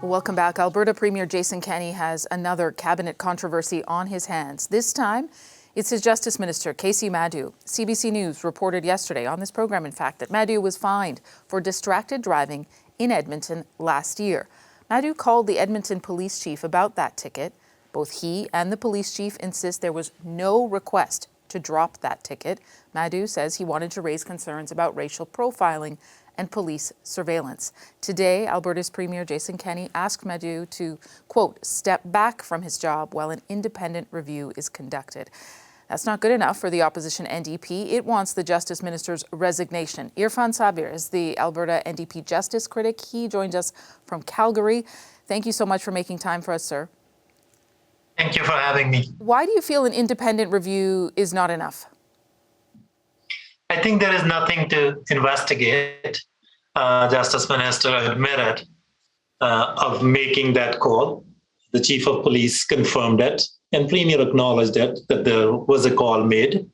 Welcome back. Alberta Premier Jason Kenney has another cabinet controversy on his hands. This time, it's his Justice Minister, Kaycee Madu. CBC News reported yesterday on this program, in fact, that Madu was fined for distracted driving in Edmonton last year. Madu called the Edmonton police chief about that ticket. Both he and the police chief insist there was no request to drop that ticket. Madu says he wanted to raise concerns about racial profiling and police surveillance. Today, Alberta's Premier Jason Kenney asked Madu to, quote, step back from his job while an independent review is conducted. That's not good enough for the opposition NDP. It wants the Justice Minister's resignation. Irfan Sabir is the Alberta NDP Justice Critic. He joins us from Calgary. Thank you so much for making time for us, sir. Thank you for having me. Why do you feel an independent review is not enough? I think there is nothing to investigate. Justice Minister admitted of making that call. The Chief of Police confirmed it, and Premier acknowledged it, that there was a call made.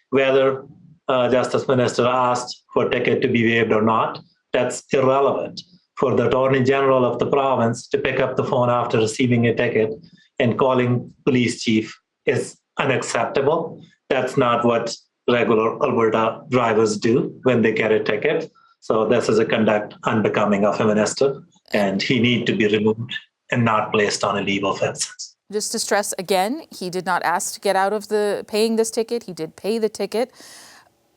Whether Justice Minister asked for a ticket to be waived or not, that's irrelevant. For the Attorney General of the province to pick up the phone after receiving a ticket and calling police chief is unacceptable. That's not what regular Alberta drivers do when they get a ticket. So this is a conduct unbecoming of a minister, and he needs to be removed and not placed on a leave of absence. Just to stress again, he did not ask to get out of paying this ticket. He did pay the ticket.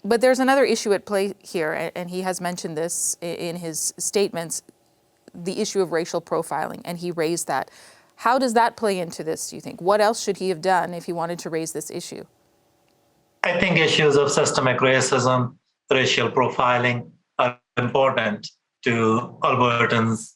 But there's another issue at play here, and he has mentioned this in his statements, the issue of racial profiling, and he raised that. How does that play into this, do you think? What else should he have done if he wanted to raise this issue? I think issues of systemic racism, racial profiling are important to Albertans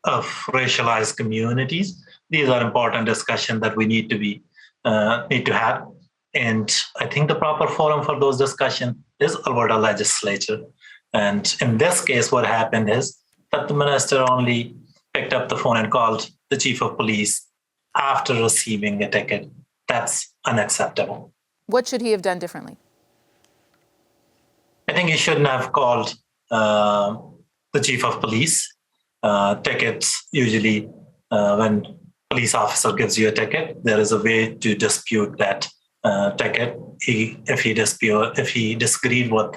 of racialized communities. These are important discussions that we need to have. And I think the proper forum for those discussions is Alberta legislature. And in this case, what happened is that the minister only picked up the phone and called the chief of police after receiving a ticket. That's unacceptable. What should he have done differently? I think he shouldn't have called the chief of police. Tickets, usually when police officer gives you a ticket, there is a way to dispute that ticket. If he disagreed with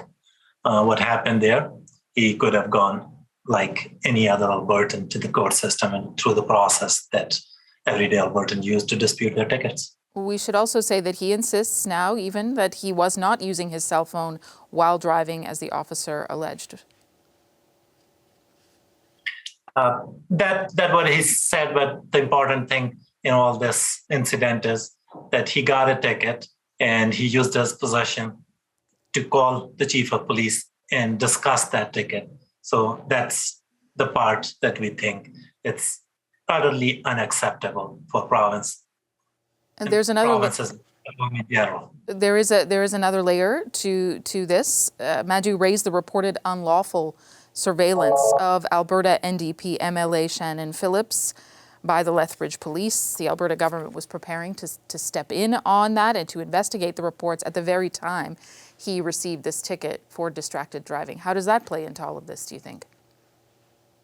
what happened there, he could have gone like any other Albertan to the court system and through the process that everyday Albertan used to dispute their tickets. We should also say that he insists now even that he was not using his cell phone while driving, as the officer alleged. That what he said, but the important thing in all this incident is that he got a ticket and he used his possession to call the chief of police and discuss that ticket. So that's the part that we think it's utterly unacceptable for province. And there's another. There is another layer to this. Madu raised the reported unlawful surveillance of Alberta NDP MLA Shannon Phillips by the Lethbridge Police. The Alberta government was preparing to step in on that and to investigate the reports at the very time he received this ticket for distracted driving. How does that play into all of this, do you think?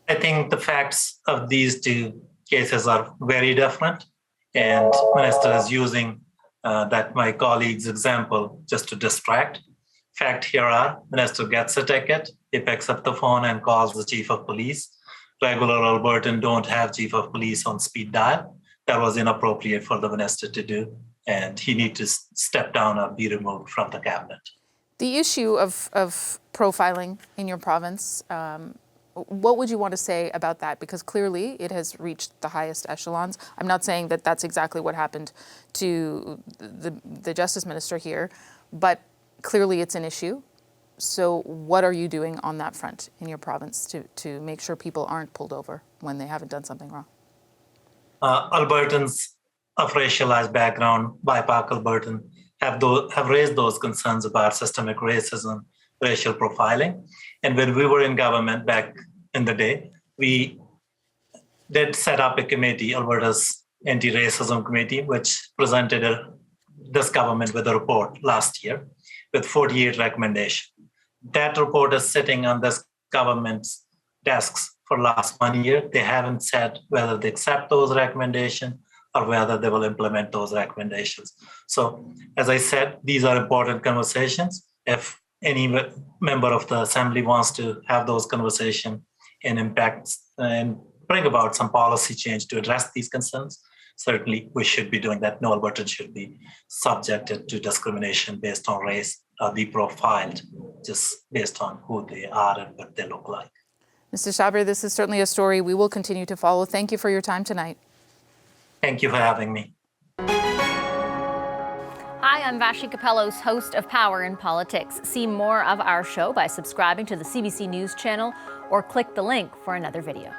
I think the facts of these two cases are very different. And minister is using that my colleague's example just to distract. Fact here are, minister gets a ticket, he picks up the phone and calls the chief of police. Regular Albertan don't have chief of police on speed dial. That was inappropriate for the minister to do, and he needs to step down or be removed from the cabinet. The issue of profiling in your province, what would you want to say about that? Because clearly it has reached the highest echelons. I'm not saying that that's exactly what happened to the Justice Minister here, but clearly it's an issue. So what are you doing on that front in your province to make sure people aren't pulled over when they haven't done something wrong? Albertans of racialized background, BIPOC Albertan, have raised those concerns about systemic racism, racial profiling. And when we were in government back in the day, we did set up a committee, Alberta's Anti-Racism Committee, which presented this government with a report last year with 48 recommendations. That report is sitting on this government's desks for last 1 year. They haven't said whether they accept those recommendations or whether they will implement those recommendations. So, as I said, these are important conversations. If any member of the assembly wants to have those conversations and impact and bring about some policy change to address these concerns, certainly we should be doing that. No Albertan should be subjected to discrimination based on race or be profiled just based on who they are and what they look like. Mr. Sabir, this is certainly a story we will continue to follow. Thank you for your time tonight. Thank you for having me. Hi, I'm Vashi Capellos, host of Power in Politics. See more of our show by subscribing to the CBC News channel or click the link for another video.